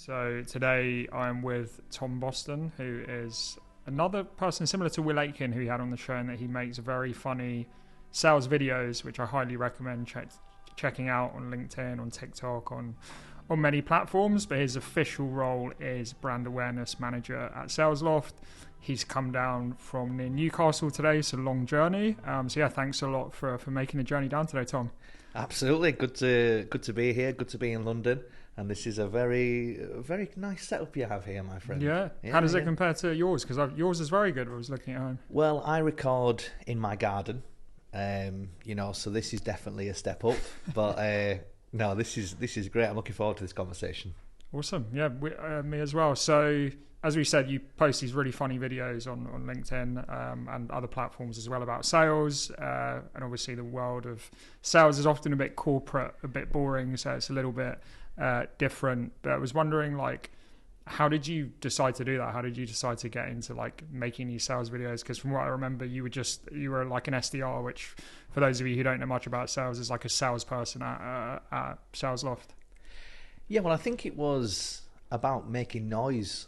So today I'm with Tom Boston, who is another person similar to Will Aitken, who he had on the show, and that he makes very funny sales videos, which I highly recommend checking out on LinkedIn, on TikTok, on many platforms. But his official role is brand awareness manager at SalesLoft. He's come down from near Newcastle today. It's a long journey. So yeah, thanks a lot for making the journey down today, Tom. Absolutely, good to be here. Good to be in London, and this is a very nice setup you have here, my friend. Yeah. How does it compare to yours? Because yours is very good. I was looking at home. Well, I record in my garden, so this is definitely a step up. But no, this is great. I'm looking forward to this conversation. Awesome. Yeah, me as well. So, as we said, you post these really funny videos on LinkedIn and other platforms as well about sales. And obviously the world of sales is often a bit corporate, a bit boring, so it's a little bit different. But I was wondering, how did you decide to do that? How did you decide to get into making these sales videos? Because from what I remember, you were like an SDR, which for those of you who don't know much about sales is like a salesperson at SalesLoft. Yeah, well, I think it was about making noise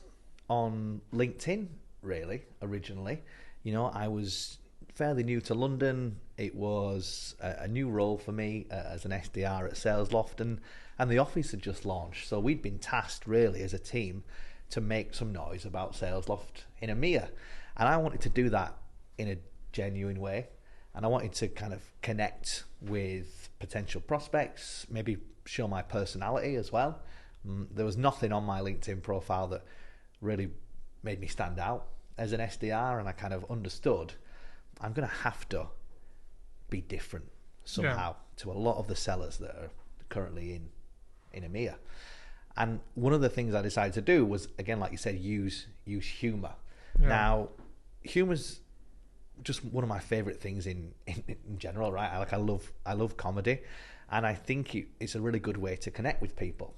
on LinkedIn, really, originally. I was fairly new to London. It was a new role for me as an SDR at SalesLoft, and the office had just launched. So we'd been tasked, really, as a team to make some noise about SalesLoft in EMEA. And I wanted to do that in a genuine way. And I wanted to kind of connect with potential prospects, maybe show my personality as well. There was nothing on my LinkedIn profile that really made me stand out as an SDR, and I kind of understood I'm going to have to be different somehow to a lot of the sellers that are currently in EMEA. And one of the things I decided to do was, again, like you said, use humour. Yeah. Now, humour's just one of my favourite things in general, right? I love comedy, and I think it's a really good way to connect with people.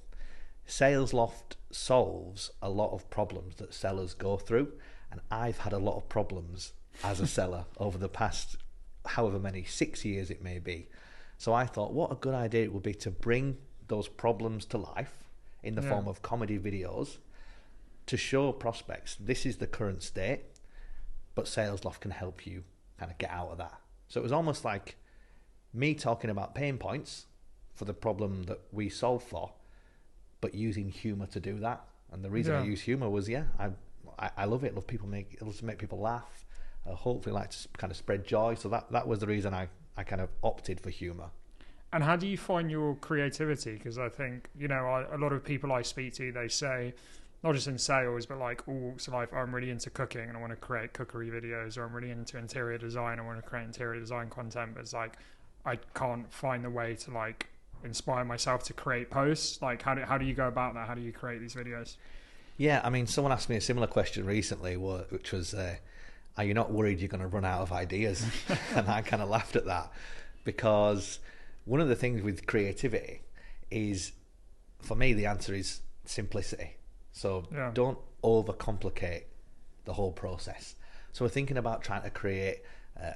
SalesLoft solves a lot of problems that sellers go through, and I've had a lot of problems as a seller over the past however many 6 years it may be. So I thought, what a good idea it would be to bring those problems to life in the form of comedy videos to show prospects this is the current state, but SalesLoft can help you kind of get out of that. So it was almost like me talking about pain points for the problem that we solve for, but using humour to do that. And the reason I use humour was, I love it. I love to make people laugh. Hopefully like to kind of spread joy. So that was the reason I kind of opted for humour. And how do you find your creativity? Because I think, a lot of people I speak to, they say, not just in sales, but like all walks of life, I'm really into cooking and I want to create cookery videos, or I'm really into interior design, I want to create interior design content, but it's like I can't find the way to inspire myself to create posts. How do you go about that? How do you create these videos? Yeah, I mean, someone asked me a similar question recently, which was, are you not worried you're going to run out of ideas? And I kind of laughed at that, because one of the things with creativity is, for me, the answer is simplicity. So don't overcomplicate the whole process. So we're thinking about trying to create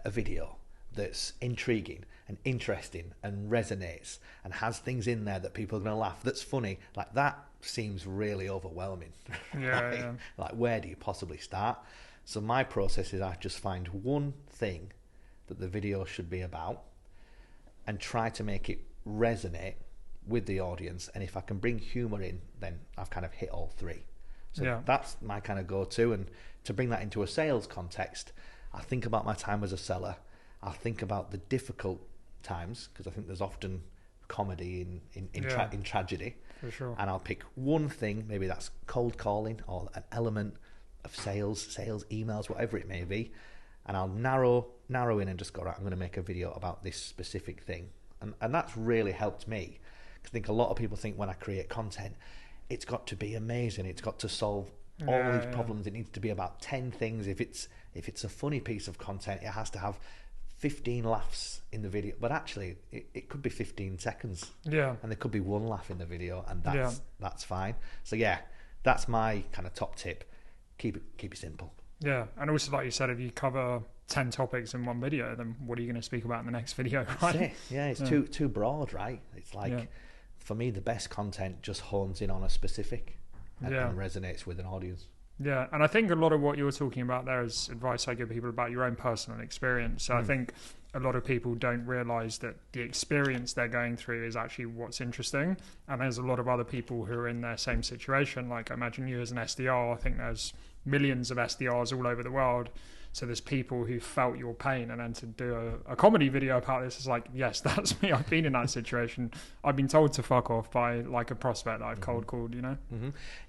a video that's intriguing and interesting and resonates and has things in there that people are going to laugh, that's funny. That seems really overwhelming. Right? Like, where do you possibly start? So my process is I just find one thing that the video should be about and try to make it resonate with the audience. And if I can bring humour in, then I've kind of hit all three. So that's my kind of go-to. And to bring that into a sales context, I think about my time as a seller. I'll think about the difficult times, because I think there's often comedy in tragedy. For sure. And I'll pick one thing, maybe that's cold calling or an element of sales emails, whatever it may be, and I'll narrow in and just go, right, I'm going to make a video about this specific thing. And that's really helped me. I think a lot of people think when I create content, it's got to be amazing, it's got to solve all these problems, it needs to be about 10 things. If it's a funny piece of content, it has to have 15 laughs in the video, but actually it could be 15 seconds, and there could be one laugh in the video, and that's fine. So that's my kind of top tip. Keep it simple. Yeah, and also, like you said, if you cover 10 topics in one video, then what are you going to speak about in the next video, right? It's too broad, right? It's like, for me, the best content just hones in on a specific and resonates with an audience. Yeah, and I think a lot of what you're talking about there is advice I give people about your own personal experience. So I think a lot of people don't realise that the experience they're going through is actually what's interesting. And there's a lot of other people who are in their same situation. Like, I imagine you as an SDR, I think there's millions of SDRs all over the world. So there's people who felt your pain, and then to do a comedy video about this is like, yes, that's me. I've been in that situation. I've been told to fuck off by like a prospect that I've cold called, you know?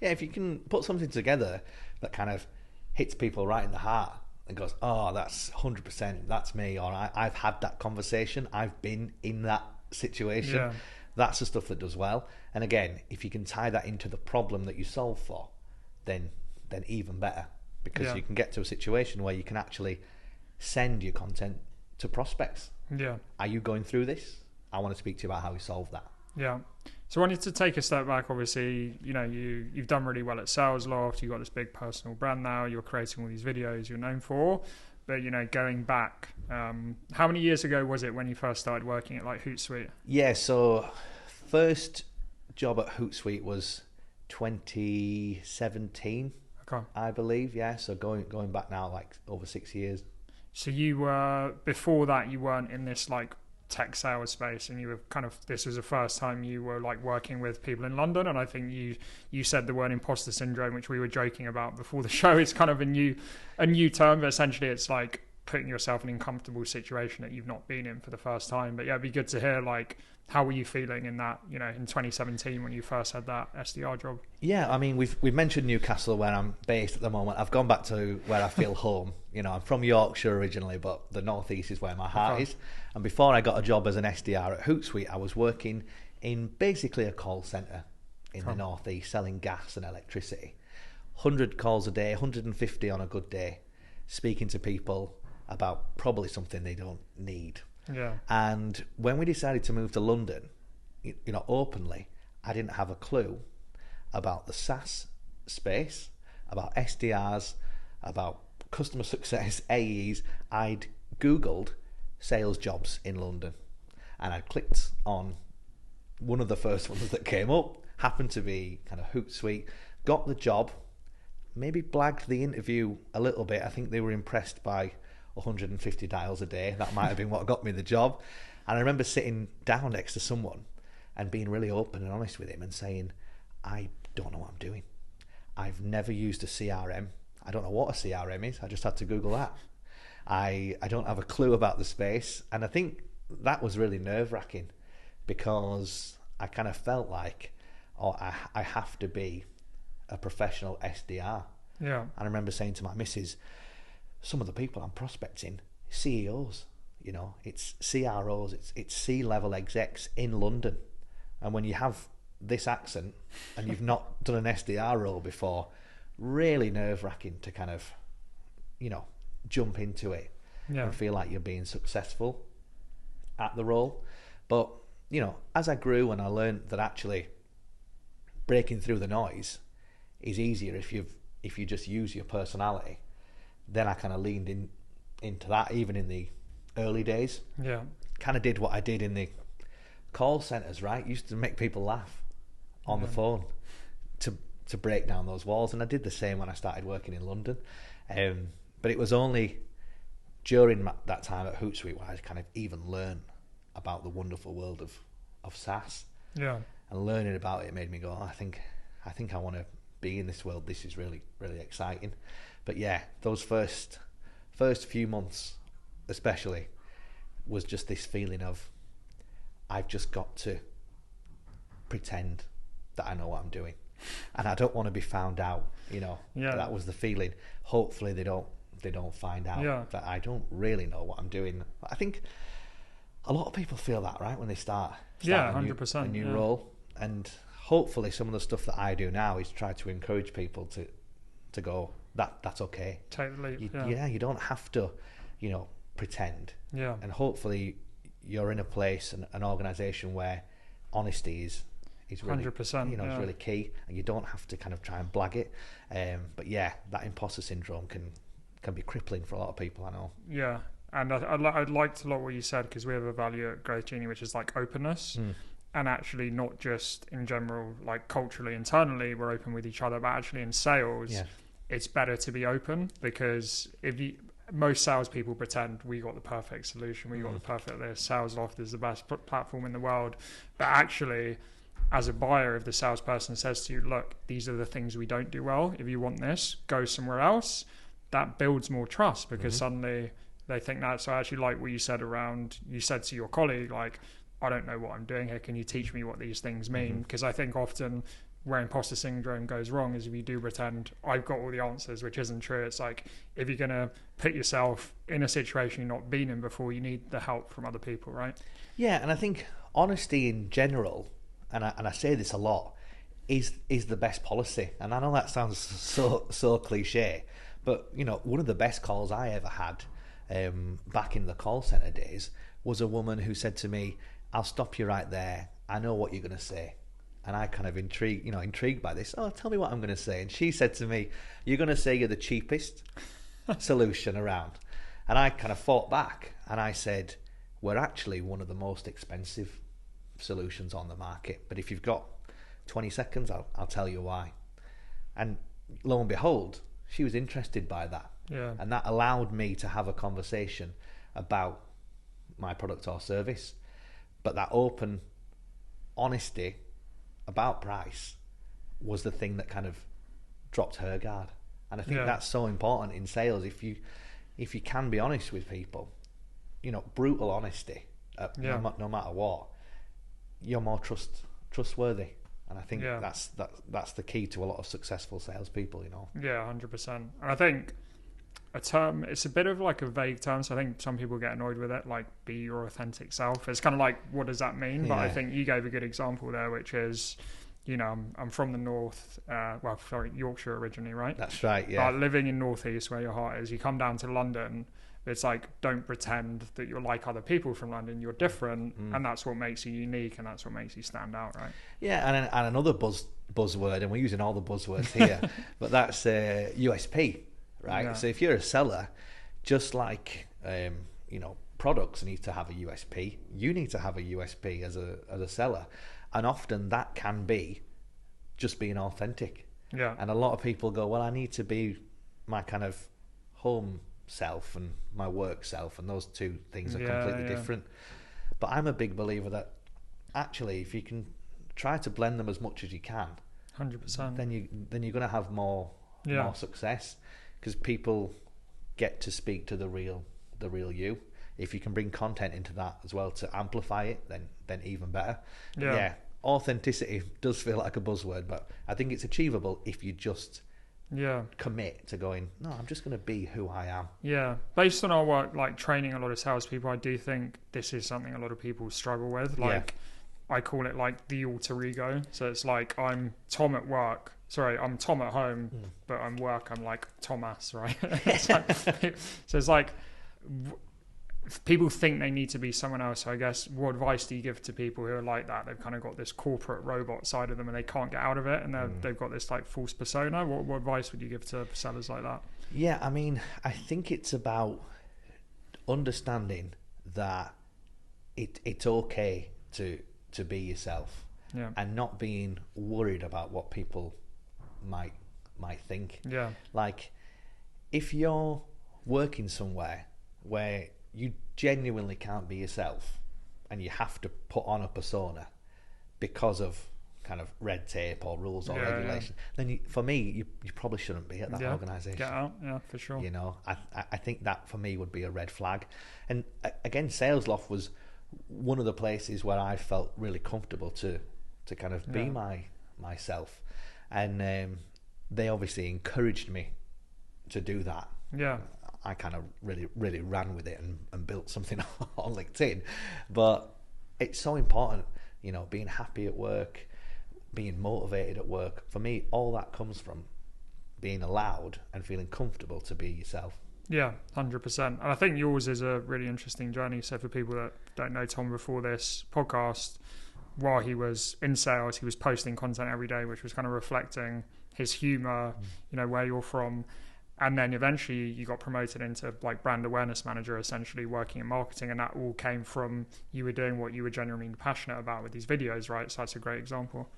Yeah, if you can put something together that kind of hits people right in the heart and goes, oh, that's 100%, that's me, or I've had that conversation, I've been in that situation. Yeah. That's the stuff that does well. And again, if you can tie that into the problem that you solve for, then even better. Because you can get to a situation where you can actually send your content to prospects. Yeah. Are you going through this? I want to speak to you about how we solve that. Yeah. So I wanted to take a step back. Obviously, you know, you've done really well at SalesLoft. You've got this big personal brand now. You're creating all these videos you're known for. But, you know, going back, how many years ago was it when you first started working at like Hootsuite? Yeah, so first job at Hootsuite was 2017. Okay. I believe, yeah. So going back now, like over 6 years. So you were, before that, you weren't in this like tech sales space, and you were kind of, this was the first time you were like working with people in London. And I think you said the word imposter syndrome, which we were joking about before the show. It's kind of a new term, but essentially it's like putting yourself in an uncomfortable situation that you've not been in for the first time. But yeah, it'd be good to hear, like, how were you feeling in that, you know, in 2017 when you first had that SDR job? Yeah, I mean, we've mentioned Newcastle, where I'm based at the moment. I've gone back to where I feel home. You know, I'm from Yorkshire originally, but the Northeast is where my heart is. And before I got a job as an SDR at Hootsuite, I was working in basically a call centre in the Northeast, selling gas and electricity. 100 calls a day, 150 on a good day, speaking to people about probably something they don't need. Yeah. And when we decided to move to London, you know, openly, I didn't have a clue about the SaaS space, about SDRs, about customer success, AEs. I'd Googled sales jobs in London, and I clicked on one of the first ones that came up, happened to be kind of Hootsuite, got the job, maybe blagged the interview a little bit. I think they were impressed by 150 dials a day. That might have been what got me the job. And I remember sitting down next to someone and being really open and honest with him and saying, I don't know what I'm doing. I've never used a CRM. I don't know what a CRM is. I just had to Google that. I don't have a clue about the space. And I think that was really nerve-wracking, because I kind of felt like, I have to be a professional SDR. Yeah. And I remember saying to my missus, some of the people I'm prospecting, CEOs, you know, it's CROs, it's C-level execs in London. And when you have this accent and you've not done an SDR role before, really nerve-wracking to kind of, you know, jump into it and feel like you're being successful at the role. But, you know, as I grew and I learned that actually breaking through the noise is easier if you just use your personality, then I kind of leaned into that even in the early days. Yeah. Kind of did what I did in the call centres, right? Used to make people laugh on the phone to break down those walls. And I did the same when I started working in London. But it was only during that time at Hootsuite where I kind of even learned about the wonderful world of SaaS. Yeah. And learning about it made me go, I think I want to be in this world. This is really, really exciting. But yeah, those first few months especially was just this feeling of, I've just got to pretend that I know what I'm doing, and I don't want to be found out, you know. Yeah. That was the feeling. Hopefully they don't find out that I don't really know what I'm doing. I think a lot of people feel that, right, when they start 100%, a new role. And hopefully some of the stuff that I do now is try to encourage people to go, that's okay. Totally. You don't have to, you know, pretend. Yeah. And hopefully you're in a place, an organisation where honesty is really, 100%, you know, is really key, and you don't have to kind of try and blag it. But yeah, that imposter syndrome can be crippling for a lot of people, I know. Yeah. And I liked a lot what you said, because we have a value at Growth Genie, which is like openness. and actually not just in general, like culturally, internally, we're open with each other, but actually in sales, it's better to be open, because most salespeople pretend we got the perfect solution, we got the perfect this, Sales Loft is the best platform in the world, but actually, as a buyer, if the salesperson says to you, look, these are the things we don't do well, if you want this, go somewhere else, that builds more trust, because suddenly they think that. So I actually like what you said you said to your colleague, like, I don't know what I'm doing here, can you teach me what these things mean? Because I think often where imposter syndrome goes wrong is if you do pretend I've got all the answers, which isn't true. It's like, if you're going to put yourself in a situation you've not been in before, you need the help from other people, right? Yeah, and I think honesty in general, and I say this a lot, is the best policy. And I know that sounds so cliche, but you know, one of the best calls I ever had back in the call center days was a woman who said to me, I'll stop you right there, I know what you're going to say. And I kind of intrigued by this. Oh, tell me what I'm going to say. And she said to me, you're going to say you're the cheapest solution around. And I kind of fought back, and I said, we're actually one of the most expensive solutions on the market, but if you've got 20 seconds, I'll tell you why. And lo and behold, she was interested by that. Yeah. And that allowed me to have a conversation about my product or service. But that open honesty about price was the thing that kind of dropped her guard. And I think that's so important in sales. If you can be honest with people, you know, brutal honesty, no matter what, you're more trustworthy. And I think that's the key to a lot of successful salespeople, you know. Yeah, 100%. And I think a term, it's a bit of like a vague term, so I think some people get annoyed with it, like be your authentic self. It's kind of like, what does that mean? But I think you gave a good example there, which is, you know, I'm from the north, Yorkshire originally, right? That's right, yeah. Living in northeast where your heart is, you come down to London, it's like, don't pretend that you're like other people from London, you're different, and that's what makes you unique, and that's what makes you stand out, right? Yeah, and another buzzword, and we're using all the buzzwords here, but that's USP, right? Yeah. So if you're a seller, just like, you know, products need to have a USP, you need to have a USP as a seller, and often that can be just being authentic. Yeah. And a lot of people go, well, I need to be my kind of home self and my work self, and those two things are completely different. But I'm a big believer that actually, if you can try to blend them as much as you can, 100%, then you're going to have more success, because people get to speak to the real you. If you can bring content into that as well to amplify it, then even better. Yeah, authenticity does feel like a buzzword, but I think it's achievable if you just commit to going, no, I'm just going to be who I am. Yeah, based on our work, like training a lot of salespeople, I do think this is something a lot of people struggle with. Like, I call it like the alter ego. So it's like, I'm Tom at work. Sorry, I'm Tom at home, but I'm work, I'm like Thomas, right? So it's like, people think they need to be someone else. So I guess, what advice do you give to people who are like that? They've kind of got this corporate robot side of them and they can't get out of it, and they've got this like false persona. What advice would you give to sellers like that? Yeah, I mean, I think it's about understanding that it's okay to be yourself, and not being worried about what people might think. Yeah, like if you're working somewhere where you genuinely can't be yourself and you have to put on a persona because of kind of red tape or rules or regulation, then for me, you probably shouldn't be at that organisation. Get out, for sure. You know, I think that for me would be a red flag. And again, Sales Loft was one of the places where I felt really comfortable to kind of be myself. And they obviously encouraged me to do that. Yeah. I kind of really ran with it and built something on LinkedIn. But it's so important, you know, being happy at work, being motivated at work. For me, all that comes from being allowed and feeling comfortable to be yourself. Yeah, 100%. And I think yours is a really interesting journey. So for people that don't know Tom before this podcast, while he was in sales, he was posting content every day, which was kind of reflecting his humour, you know, where you're from. And then eventually you got promoted into like brand awareness manager, essentially working in marketing, and that all came from you were doing what you were genuinely passionate about with these videos, right? So that's a great example.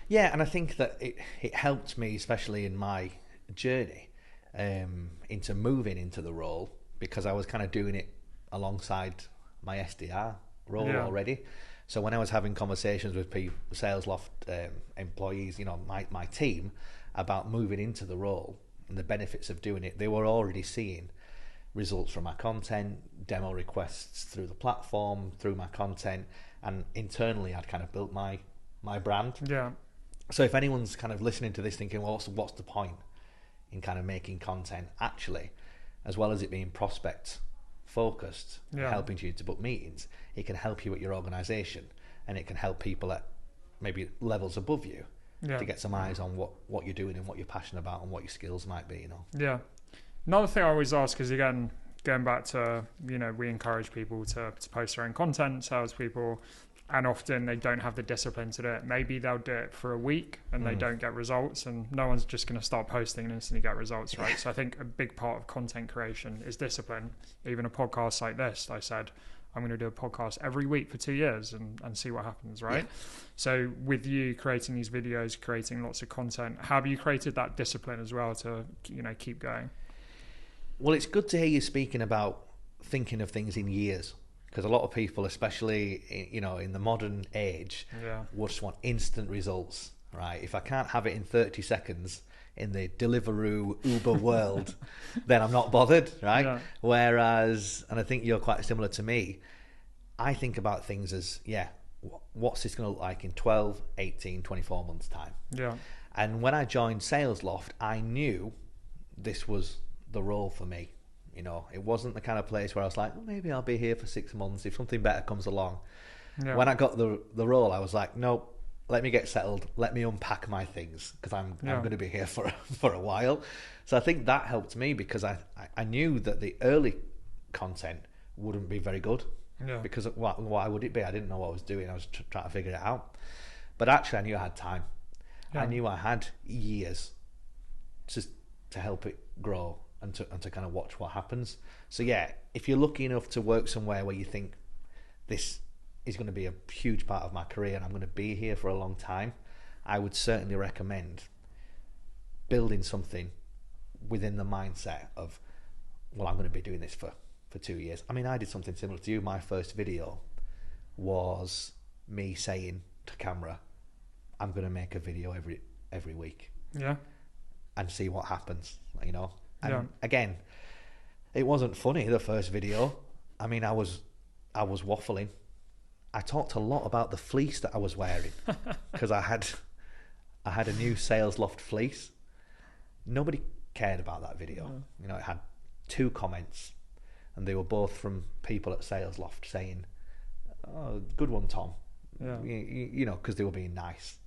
Yeah, and I think that it helped me, especially in my journey into moving into the role, because I was kind of doing it alongside my SDR role already. So when I was having conversations with people, Sales Loft employees, you know, my team, about moving into the role and the benefits of doing it, they were already seeing results from my content, demo requests through the platform, through my content, and internally I'd kind of built my brand. Yeah. So if anyone's kind of listening to this thinking, well, what's the point in kind of making content? Actually, as well as it being prospect focused, helping you to book meetings, it can help you at your organization, and it can help people at maybe levels above you to get some eyes on what you're doing and what you're passionate about and what your skills might be, you know. Yeah. Another thing I always ask is, again, going back to, you know, we encourage people to post their own content, salespeople, and often they don't have the discipline to do it. Maybe they'll do it for a week and they don't get results, and no one's just going to start posting and instantly get results, right? So I think a big part of content creation is discipline. Even a podcast like this, I said, I'm going to do a podcast every week for 2 years and see what happens, right? Yeah. So with you creating these videos, creating lots of content, how have you created that discipline as well to, you know, keep going? Well, it's good to hear you speaking about thinking of things in years, because a lot of people, especially, you know, in the modern age, would just want instant results, right? If I can't have it in 30 seconds in the Deliveroo Uber world, then I'm not bothered, right? Yeah. Whereas, and I think you're quite similar to me, I think about things as, what's this going to look like in 12, 18, 24 months' time? Yeah. And when I joined Sales Loft, I knew this was the role for me. You know, it wasn't the kind of place where I was like, well, maybe I'll be here for 6 months if something better comes along. Yeah. When I got the role, I was like, nope, let me get settled. Let me unpack my things, because I'm going to be here for a while. So I think that helped me, because I knew that the early content wouldn't be very good. Yeah. Because why would it be? I didn't know what I was doing. I was trying to figure it out. But actually, I knew I had time. Yeah. I knew I had years to help it grow and to kind of watch what happens. So yeah, if you're lucky enough to work somewhere where you think this is going to be a huge part of my career and I'm going to be here for a long time, I would certainly recommend building something within the mindset of, well, I'm going to be doing this for 2 years. I mean, I did something similar to you. My first video was me saying to camera, I'm going to make a video every week. Yeah. And see what happens, you know. And again, it wasn't funny, the first video. I mean, I was waffling. I talked a lot about the fleece that I was wearing, because I had a new Sales Loft fleece. Nobody cared about that video. You know, it had 2 comments, and they were both from people at Sales Loft saying, "Oh, good one, Tom." Yeah. You know, because they were being nice.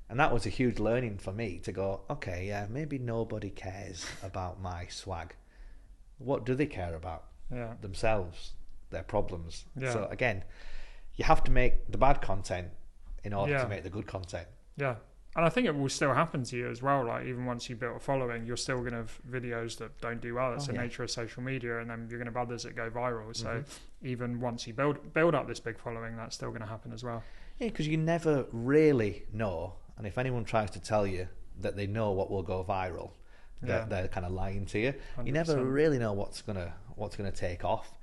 And that was a huge learning for me to go, okay, yeah, maybe nobody cares about my swag. What do they care about? Yeah. Themselves, their problems. Yeah. So again, you have to make the bad content in order to make the good content. Yeah. And I think it will still happen to you as well. Like, even once you build a following, you're still going to have videos that don't do well. That's the nature of social media. And then you're going to have others that go viral. So even once you build up this big following, that's still going to happen as well. Yeah, because you never really know. And if anyone tries to tell you that they know what will go viral, they're kind of lying to you. 100%. You never really know what's gonna take off.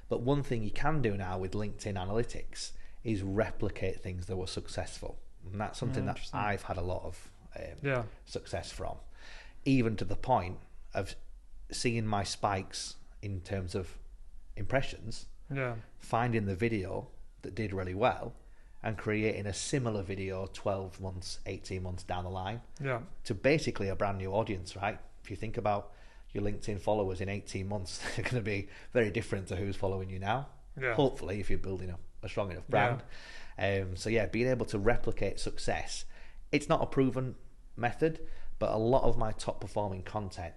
But one thing you can do now with LinkedIn Analytics is replicate things that were successful. And that's something that I've had a lot of success from, even to the point of seeing my spikes in terms of impressions, finding the video that did really well, and creating a similar video 12 months, 18 months down the line to basically a brand new audience, right? If you think about your LinkedIn followers in 18 months, they're going to be very different to who's following you now. Yeah. Hopefully, if you're building a strong enough brand. So being able to replicate success, it's not a proven method, but a lot of my top performing content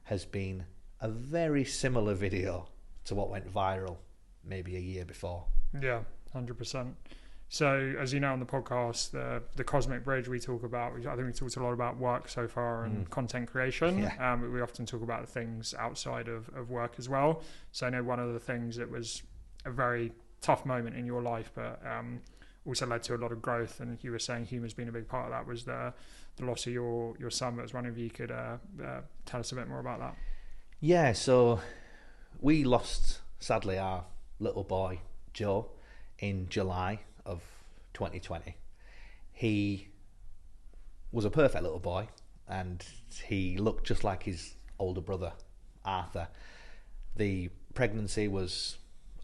has been a very similar video to what went viral maybe a year before. Yeah, 100%. So, as you know on the podcast, the Cosmic Bridge we talk about, I think we talked a lot about work so far and content creation. Yeah. But we often talk about things outside of work as well. So I know one of the things that was a very tough moment in your life, but also led to a lot of growth, and you were saying humour's been a big part of that, was the loss of your son. But I was wondering if you could tell us a bit more about that. Yeah, so we lost, sadly, our little boy, Joe, in July of 2020. He was a perfect little boy, and he looked just like his older brother, Arthur. The pregnancy was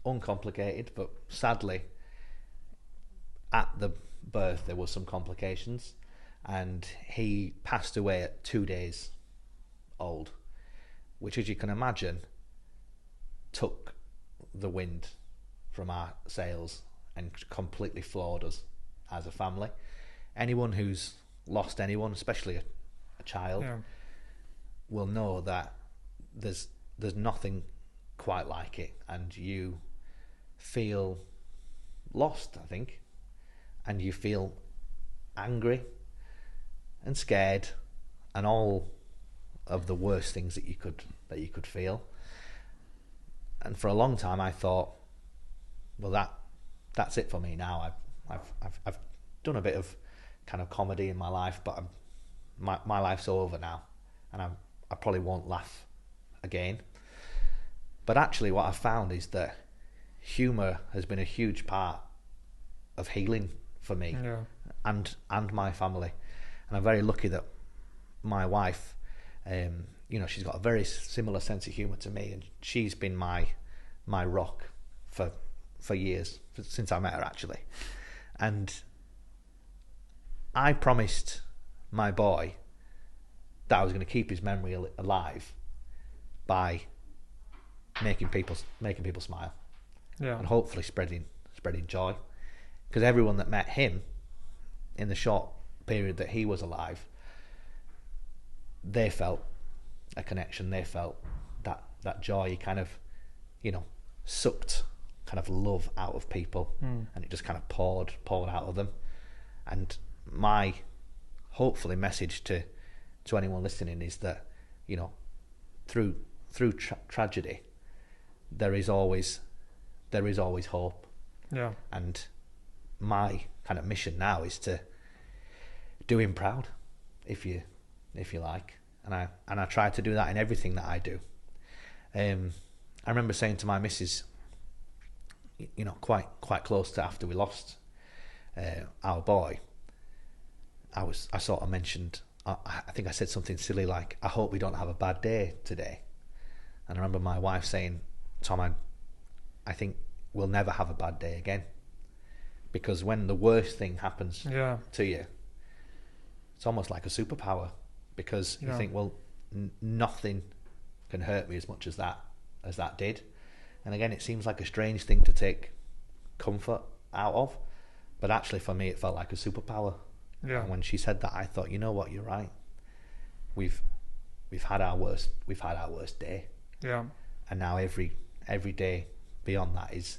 uncomplicated, but sadly, at the birth, there was some complications, and he passed away at 2 days old, which, as you can imagine, took the wind from our sails and completely floored us as a family. Anyone who's lost anyone, especially a child, will know that there's nothing quite like it, and you feel lost, I think, and you feel angry and scared and all of the worst things that you could feel. And for a long time I thought, well, that's it for me now. I've done a bit of kind of comedy in my life, but my life's over now, and I probably won't laugh again. But actually what I've found is that humour has been a huge part of healing for me and my family. And I'm very lucky that my wife, she's got a very similar sense of humour to me, and she's been my rock for years, since I met her, actually. And I promised my boy that I was going to keep his memory alive by making people smile, and hopefully spreading joy, because everyone that met him in the short period that he was alive, they felt a connection, they felt that joy. He kind of, sucked kind of love out of people, and it just kind of poured out of them. And my hopefully message to anyone listening is that, through tragedy, there is always hope. And my kind of mission now is to do him proud, if you like, and I try to do that in everything that I do. I remember saying to my missus, quite close to after we lost our boy, I sort of mentioned, I think I said something silly like, I hope we don't have a bad day today. And I remember my wife saying, Tom, I think we'll never have a bad day again, because when the worst thing happens to you, it's almost like a superpower, because you think, well, nothing can hurt me as much as that did. And again, it seems like a strange thing to take comfort out of, but actually for me it felt like a superpower. And when she said that, I thought, you know what, you're right. We've had our worst day. And now every day beyond that is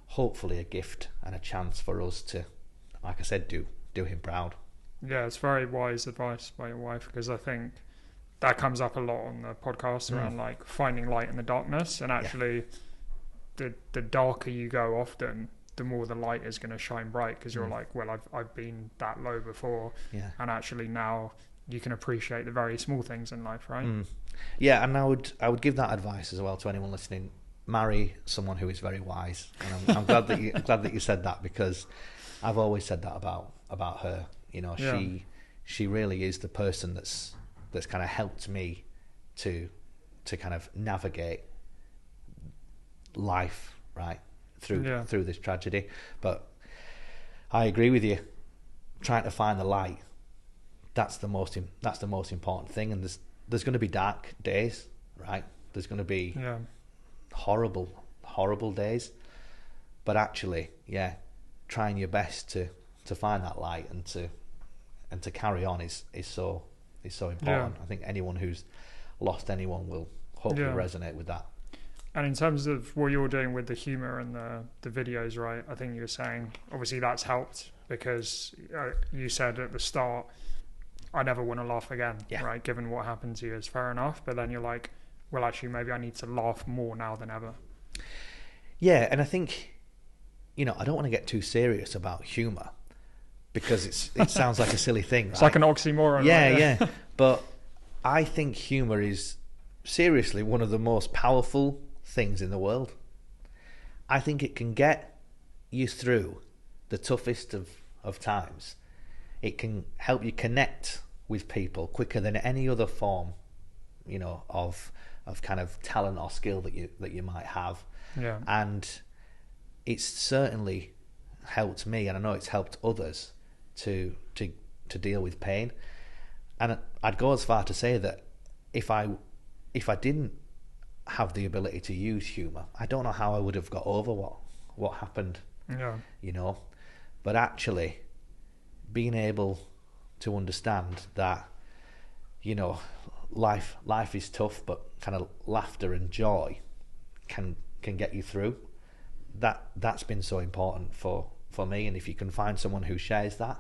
hopefully a gift and a chance for us to, like I said, do him proud. Yeah, it's very wise advice by your wife, because I think that comes up a lot on the podcast around like finding light in the darkness, and actually the darker you go often, the more the light is going to shine bright, because you're like, well, I've been that low before, and actually now you can appreciate the very small things in life, right? Yeah, and I would give that advice as well to anyone listening. Marry someone who is very wise, and I'm glad that you said that, because I've always said that about her. She really is the person that's kind of helped me to kind of navigate life right through this tragedy. But I agree with you. Trying to find the light, that's the most important thing. And there's going to be dark days, right? There's going to be horrible days. But actually, trying your best to find that light and to carry on is so important. I think anyone who's lost anyone will hopefully resonate with that. And in terms of what you're doing with the humour and the videos, right? I think you were saying obviously that's helped because you said at the start, I never want to laugh again, right? Given what happened to you, is fair enough. But then you're like, well, actually, maybe I need to laugh more now than ever. Yeah, and I think, I don't want to get too serious about humour because it sounds like a silly thing, right? It's like an oxymoron. Yeah, right? yeah. But I think humour is seriously one of the most powerful things in the world. I think it can get you through the toughest of times. It can help you connect with people quicker than any other form, of kind of talent or skill that you might have. Yeah. And it's certainly helped me, and I know it's helped others to deal with pain. And I'd go as far to say that if I didn't have the ability to use humour, I don't know how I would have got over what happened. Yeah. But actually being able to understand that, life is tough, but kind of laughter and joy can get you through. That's been so important for me. And if you can find someone who shares that,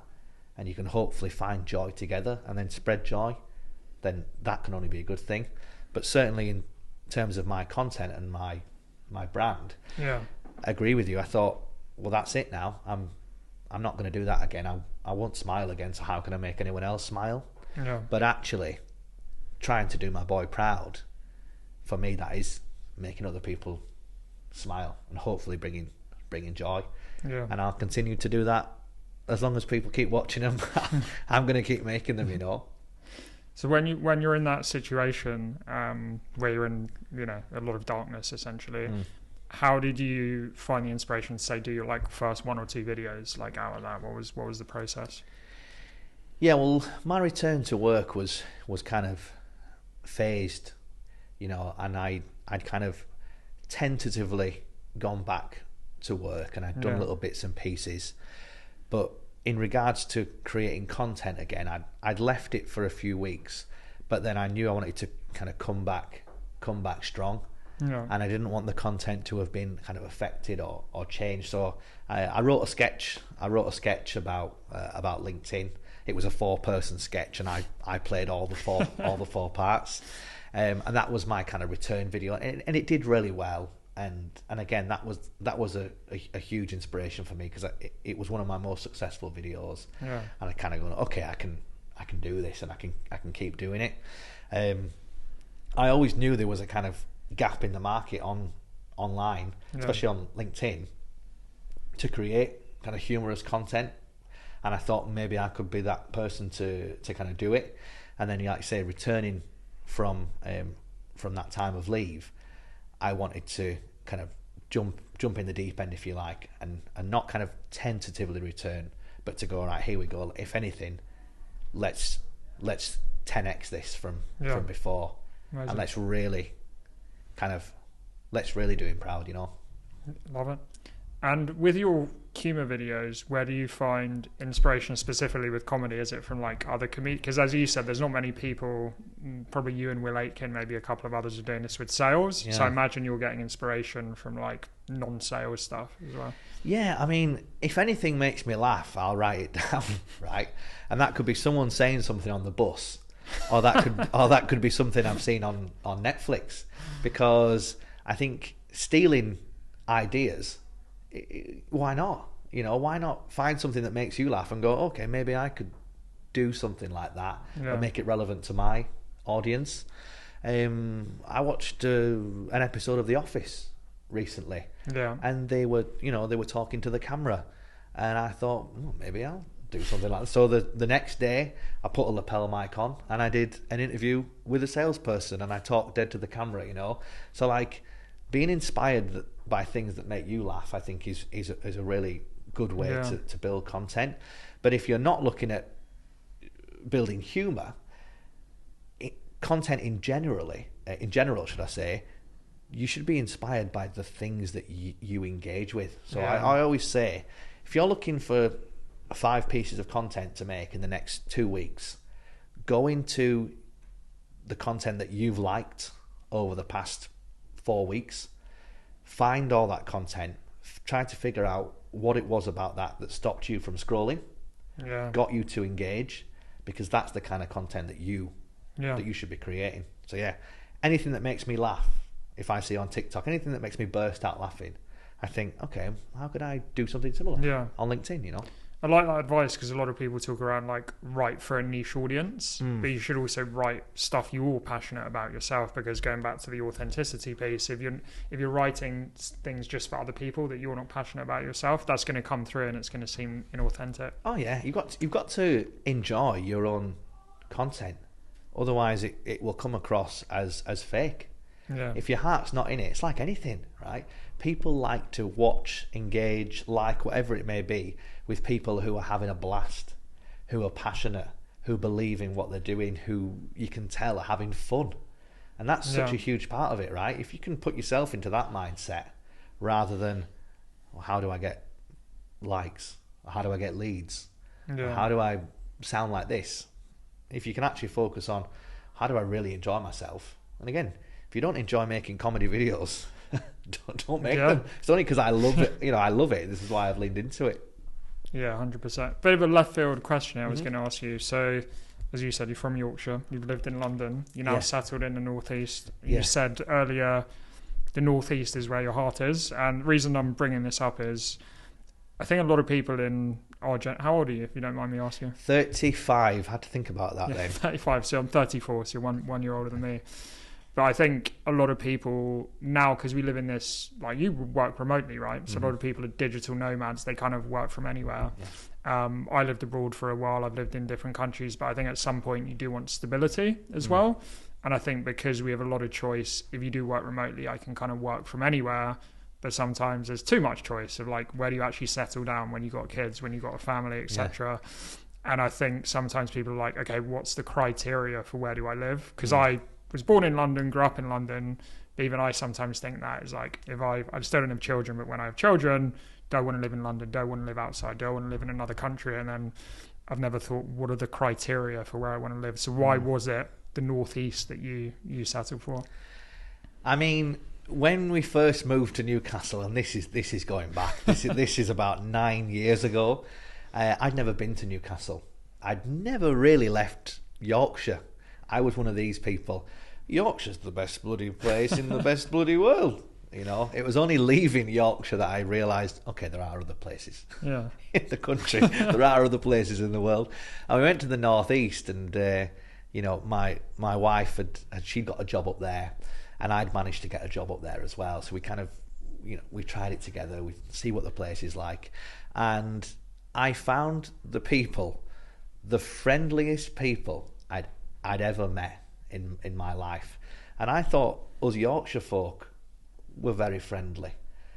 and you can hopefully find joy together and then spread joy, then that can only be a good thing. But certainly in terms of my content and my brand, yeah, I agree with you. I thought, well, that's it now. I'm not going to do that again. I won't smile again, so how can I make anyone else smile? Yeah. But actually, trying to do my boy proud, for me, that is making other people smile and hopefully bringing joy. Yeah. And I'll continue to do that as long as people keep watching them. I'm going to keep making them, So when you're in that situation where you're in a lot of darkness essentially, how did you find the inspiration to say do your first one or two videos out of that? What was the process? Yeah, well, my return to work was kind of phased, and I'd kind of tentatively gone back to work and I'd done little bits and pieces, but in regards to creating content again, I'd left it for a few weeks, but then I knew I wanted to kind of come back strong. Yeah. And I didn't want the content to have been kind of affected or changed. So I wrote a sketch. About LinkedIn. It was a 4-person sketch, and I played all the four parts. And that was my kind of return video, and it did really well. And again, that was a huge inspiration for me because it was one of my most successful videos. Yeah. And I kind of go, okay, I can do this, and I can keep doing it. I always knew there was a kind of gap in the market online, especially on LinkedIn, to create kind of humorous content, and I thought maybe I could be that person to kind of do it. And then, like you say, returning from that time of leave, I wanted to kind of jump in the deep end, if you like, and not kind of tentatively return, but to go, all right, here we go. If anything, let's 10x this from before. Amazing. And let's really do him proud, Love it. And with your humour videos, where do you find inspiration specifically with comedy? Is it from other comedians? Because as you said, there's not many people, probably you and Will Aitken, maybe a couple of others are doing this with sales. Yeah. So I imagine you're getting inspiration from non-sales stuff as well. Yeah, I mean, if anything makes me laugh, I'll write it down, right? And that could be someone saying something on the bus, or that could be something I've seen on Netflix, because I think stealing ideas, why not? Why not find something that makes you laugh and go, okay, maybe I could do something like that, but make it relevant to my audience. I watched an episode of The Office recently, and they were talking to the camera, and I thought, maybe I'll do something like that. So the next day, I put a lapel mic on and I did an interview with a salesperson, and I talked dead to the camera. So being inspired by things that make you laugh, I think is a really good way to build content. But if you're not looking at building humour, content in general, should I say, you should be inspired by the things that you engage with. So I always say, if you're looking for 5 pieces of content to make in the next 2 weeks, go into the content that you've liked over the past 4 weeks find all that content, try to figure out what it was about that stopped you from scrolling, got you to engage, because that's the kind of content that you should be creating. So yeah, anything that makes me laugh, if I see on TikTok, anything that makes me burst out laughing, I think, okay, how could I do something similar on LinkedIn, you know? I like that advice, because a lot of people talk around like write for a niche audience, but you should also write stuff you're passionate about yourself, because going back to the authenticity piece, if you're writing things just for other people that you're not passionate about yourself, that's going to come through and it's going to seem inauthentic. Oh yeah, you've got to enjoy your own content, otherwise it will come across as fake. Yeah. If your heart's not in it, it's like anything, right? People like to watch, engage, like whatever it may be, with people who are having a blast, who are passionate, who believe in what they're doing, who you can tell are having fun. And that's such a huge part of it, right? If you can put yourself into that mindset, rather than, well, how do I get likes? Or how do I get leads? Or how do I sound like this? If you can actually focus on, how do I really enjoy myself? And again, if you don't enjoy making comedy videos, don't make them. It's only because I love it. You know, I love it. This is why I've leaned into it. Yeah, 100%. Bit of a left field question I was going to ask you. So, as you said, you're from Yorkshire. You've lived in London. You're now settled in the Northeast. You said earlier the Northeast is where your heart is. And the reason I'm bringing this up is I think a lot of people in our how old are you, if you don't mind me asking? 35. Had to think about that then. 35. So I'm 34, so you're one year older than me. But I think a lot of people now, because we live in this, like you work remotely, right? So a lot of people are digital nomads. They kind of work from anywhere. I lived abroad for a while. I've lived in different countries, but I think at some point you do want stability as well. And I think because we have a lot of choice, if you do work remotely, I can kind of work from anywhere. But sometimes there's too much choice of like, where do you actually settle down when you've got kids, when you've got a family, etc. And I think sometimes people are like, okay, what's the criteria for where do I live? Because I was born in London, grew up in London, but even I sometimes think that is like, if I still don't have children, but when I have children, do I want to live in London? Do I want to live outside? Do I want to live in another country? And then I've never thought, what are the criteria for where I want to live? So why was it the Northeast that you settled for? I mean, when we first moved to Newcastle, and this is going back, this is about 9 years ago, I'd never been to Newcastle. I'd never really left Yorkshire. I was one of these people. Yorkshire's the best bloody place in the best bloody world. You know, it was only leaving Yorkshire that I realised, okay, there are other places in the country. There are other places in the world. And we went to the Northeast, and you know, my wife she'd got a job up there, and I'd managed to get a job up there as well. So we kind of, you know, we tried it together. We see what the place is like, and I found the people, the friendliest people I'd ever met in my life. And I thought us Yorkshire folk were very friendly.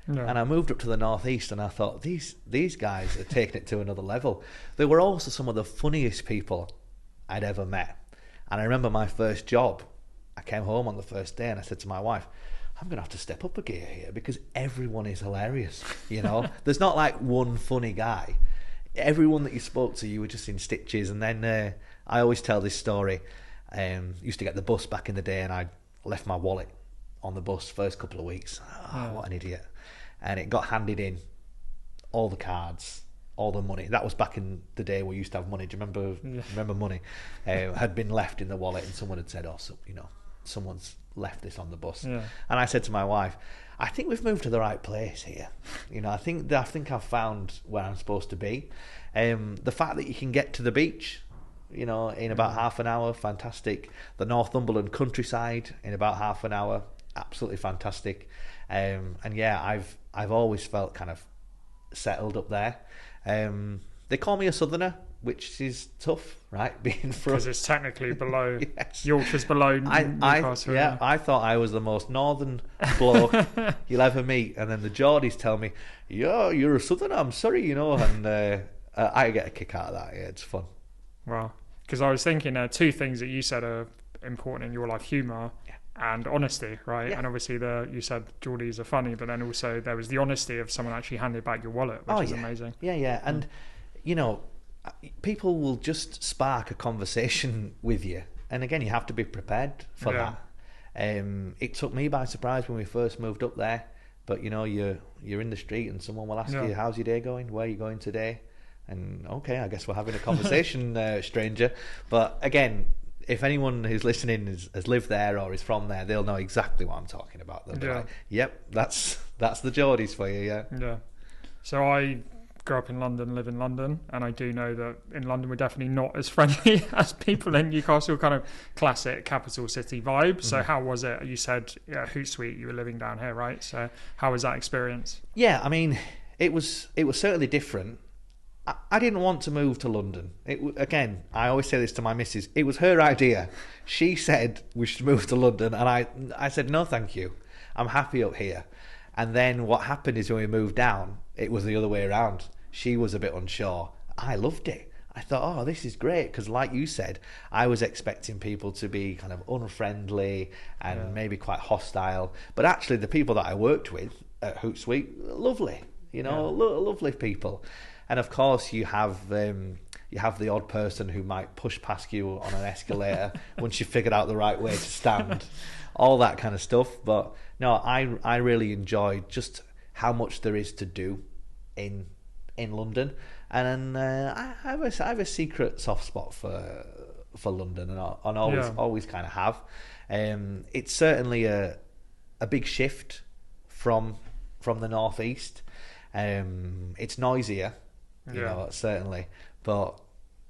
And I moved up to the Northeast, and I thought, these guys are taking it to another level. They were also some of the funniest people I'd ever met. And I remember my first job, I came home on the first day and I said to my wife, I'm going to have to step up a gear here, because everyone is hilarious. You know, there's not like one funny guy. Everyone that you spoke to, you were just in stitches. And then I always tell this story. Used to get the bus back in the day, and I left my wallet on the bus first couple of weeks. What an idiot. And it got handed in, all the cards, all the money. That was back in the day where we used to have money. Do you remember money? Had been left in the wallet, and someone had said, someone's left this on the bus. And I said to my wife, I think we've moved to the right place here. You know, I think I've found where I'm supposed to be. The fact that you can get to the beach, you know, in about half an hour, fantastic. The Northumberland countryside in about half an hour, absolutely fantastic. And yeah, I've always felt kind of settled up there. They call me a southerner, which is tough, right? Being from, because it's technically below Yorkshire's below Newcastle. I thought I was the most northern bloke you'll ever meet, and then the Geordies tell me, "Yeah, you're a southerner." I'm sorry, you know, and I get a kick out of that. Yeah, it's fun. Wow, because I was thinking two things that you said are important in your life: humour and honesty, right? And obviously, you said Geordies are funny, but then also there was the honesty of someone actually handed back your wallet, which is amazing. Yeah, and you know, people will just spark a conversation with you, and again, you have to be prepared for that. It took me by surprise when we first moved up there. but you're in the street and someone will ask you, how's your day going? Where are you going today? And okay, I guess we're having a conversation, stranger. But again, if anyone who's listening has lived there or is from there, they'll know exactly what I'm talking about. They'll be like, yep, that's the Geordies for you, yeah. Yeah. So I grew up in London, live in London, and I do know that in London we're definitely not as friendly as people in Newcastle, kind of classic capital city vibe. So how was it? You said Hootsuite, you were living down here, right? So how was that experience? Yeah, I mean, it was certainly different. I didn't want to move to London. Again, I always say this to my missus. It was her idea. She said we should move to London, and I said, no, thank you. I'm happy up here. And then what happened is when we moved down, it was the other way around. She was a bit unsure. I loved it. I thought, oh, this is great, because like you said, I was expecting people to be kind of unfriendly and maybe quite hostile. But actually, the people that I worked with at Hootsuite, lovely, lovely people. And of course, you have the odd person who might push past you on an escalator once you figured out the right way to stand, all that kind of stuff. But no, I really enjoyed just how much there is to do in London, and I have a secret soft spot for London, and always kind of have. It's certainly a big shift from the northeast. It's noisier. Certainly, but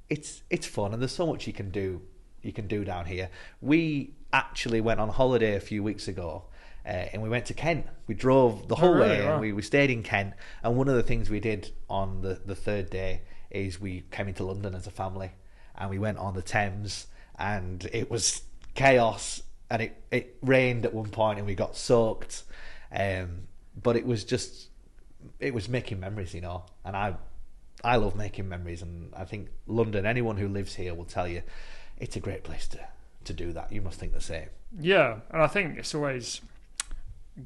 it's fun, and there's so much you can do down here. We actually went on holiday a few weeks ago, and we went to Kent. We drove the whole way, and we stayed in Kent. And one of the things we did on the third day is we came into London as a family, and we went on the Thames, and it was chaos, and it rained at one point, and we got soaked. But it was making memories, and I love making memories, and I think London, anyone who lives here will tell you, it's a great place to do that. You must think the same. Yeah, and I think it's always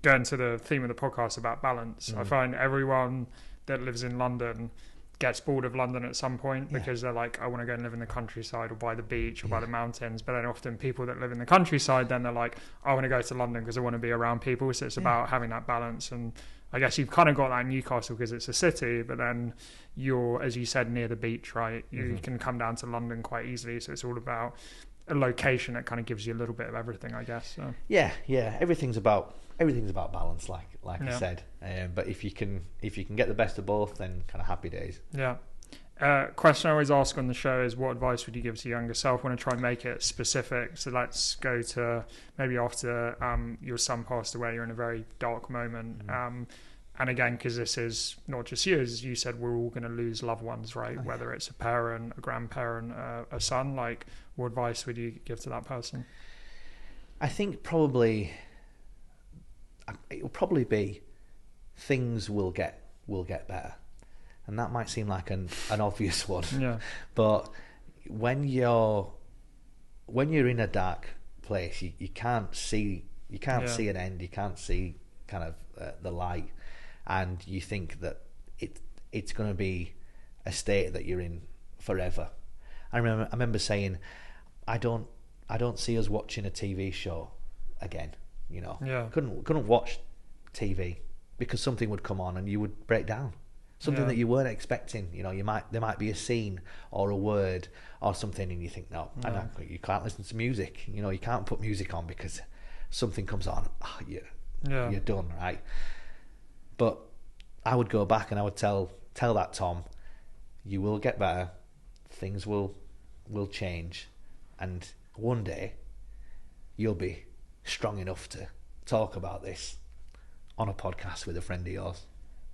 going to the theme of the podcast about balance. I find everyone that lives in London gets bored of London at some point because they're like, I want to go and live in the countryside or by the beach or by the mountains. But then often people that live in the countryside, then they're like, I want to go to London because I want to be around people. So it's about having that balance. And I guess you've kind of got that in Newcastle because it's a city, but then you're, as you said, near the beach, right? You can come down to London quite easily. So it's all about a location that kind of gives you a little bit of everything, I guess. So. Yeah. Everything's about balance, like I said. But if you can get the best of both, then kind of happy days. Yeah. Question I always ask on the show is, what advice would you give to your younger self? I want to try and make it specific. So let's go to maybe after your son passed away, you're in a very dark moment. And again, because this is not just you, as you said, we're all going to lose loved ones, right? Whether it's a parent, a grandparent, a son. Like, what advice would you give to that person? I think it will probably be things will get better. And that might seem like an obvious one. Yeah. But when you're in a dark place, you can't see an end, you can't see kind of the light, and you think that it's going to be a state that you're in forever. I remember saying, I don't see us watching a TV show again. Couldn't watch TV because something would come on and you would break down. Something that you weren't expecting. There might be a scene or a word or something, and you think, no. You can't listen to music. You can't put music on because something comes on. You're done, right? But I would go back and I would tell that Tom, you will get better. Things will change, and one day you'll be strong enough to talk about this on a podcast with a friend of yours.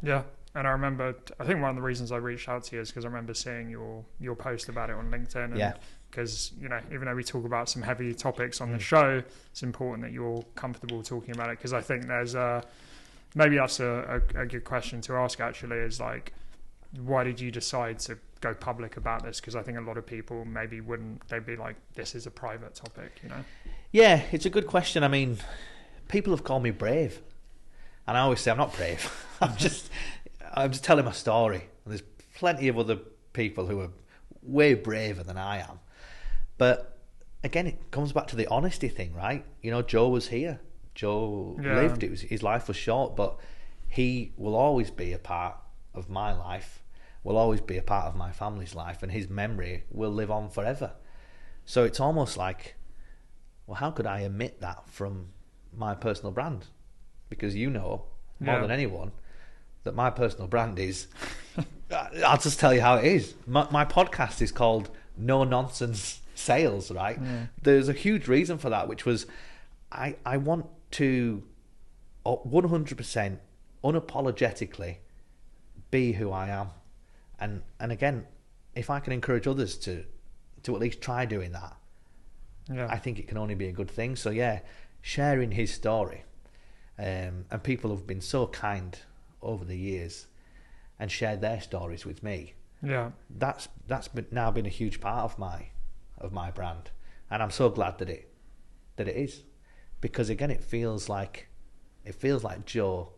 Yeah. And I think one of the reasons I reached out to you is because I remember seeing your post about it on LinkedIn. And because, even though we talk about some heavy topics on the show, it's important that you're comfortable talking about it. Because I think there's maybe that's a good question to ask, actually, is like, why did you decide to go public about this? Because I think a lot of people maybe wouldn't. They'd be like, this is a private topic, Yeah, it's a good question. I mean, people have called me brave. And I always say I'm not brave. I'm just telling my story. And there's plenty of other people who are way braver than I am. But again, it comes back to the honesty thing, right? Joe was here. Joe lived. His life was short, but he will always be a part of my life, will always be a part of my family's life, and his memory will live on forever. So it's almost like, well, how could I omit that from my personal brand? Because you know more than anyone that my personal brand is, I'll just tell you how it is. My podcast is called No Nonsense Sales, right? There's a huge reason for that, which was I want to 100% unapologetically be who I am. And again, if I can encourage others to at least try doing that, I think it can only be a good thing. So yeah, sharing his story, and people have been so kind over the years and shared their stories with me. Yeah, that's now been a huge part of my brand, and I'm so glad that it is, because again, it feels like Joe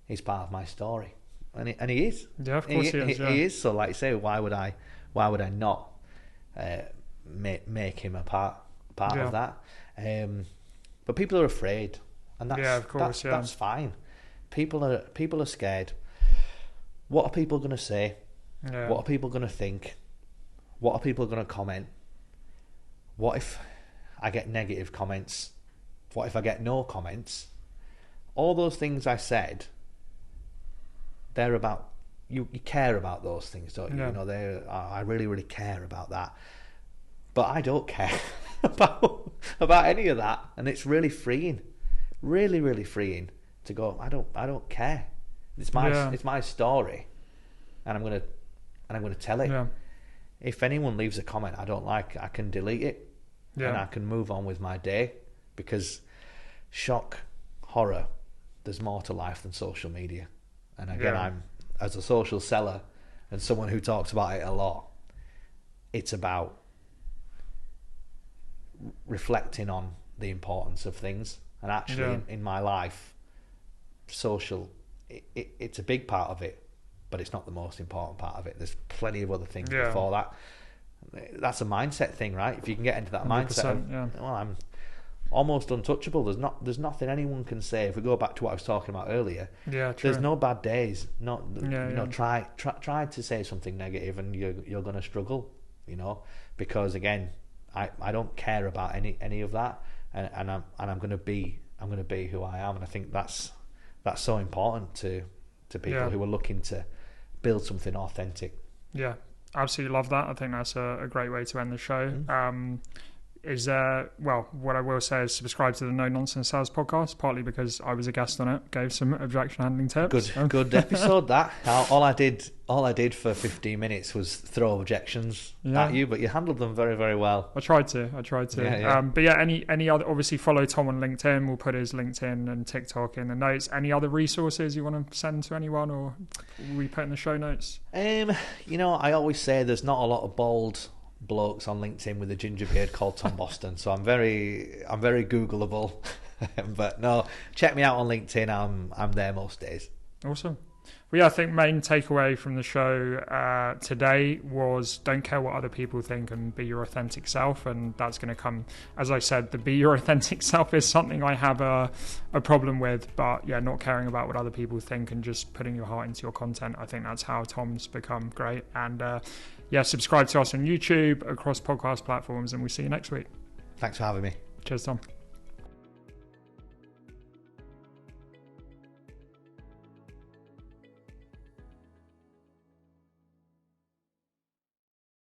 is part of my story, and he is. Yeah, of course he is. He is. So, like you say, why would I not make him a part of that? But people are afraid, and that's fine. People are scared. What are people going to say? What are people going to think? What are people going to comment? What if I get negative comments? What if I get no comments? All those things I said, they're about you care about those things, don't you? You know, I really, really care about that. But I don't care about any of that, and it's really freeing, really, really freeing to go. I don't care. It's my story, and I'm gonna tell it. Yeah. If anyone leaves a comment I don't like, I can delete it, and I can move on with my day, because shock, horror, there's more to life than social media. And again, I'm, as a social seller and someone who talks about it a lot, it's about reflecting on the importance of things. And actually, in my life, social, it's a big part of it, but it's not the most important part of it. There's plenty of other things before that. That's a mindset thing, right? If you can get into that mindset, well, I'm almost untouchable. There's nothing anyone can say. If we go back to what I was talking about earlier, there's no bad days. Try to say something negative, and you're going to struggle. You know, because again, I don't care about any of that, and I'm going to be who I am, and I think that's so important to people who are looking to build something authentic. Yeah, absolutely love that. I think that's a great way to end the show. Mm-hmm. What I will say is subscribe to the No Nonsense Sales podcast, partly because I was a guest on it, gave some objection handling tips. Good episode that. All I did for 15 minutes was throw objections at you, but you handled them very, very well. I tried to. But any other, obviously follow Tom on LinkedIn. We'll put his LinkedIn and TikTok in the notes. Any other resources you want to send to anyone, or we put in the show notes? I always say there's not a lot of bald blokes on LinkedIn with a ginger beard called Tom Boston, so I'm very Googleable. But no, check me out on LinkedIn. I'm there most days. Awesome. Well, I think main takeaway from the show today was don't care what other people think and be your authentic self, and that's going to come, as I said, the be your authentic self is something I have a problem with, but not caring about what other people think and just putting your heart into your content. I think that's how Tom's become great. And subscribe to us on YouTube, across podcast platforms, and we'll see you next week. Thanks for having me. Cheers, Tom.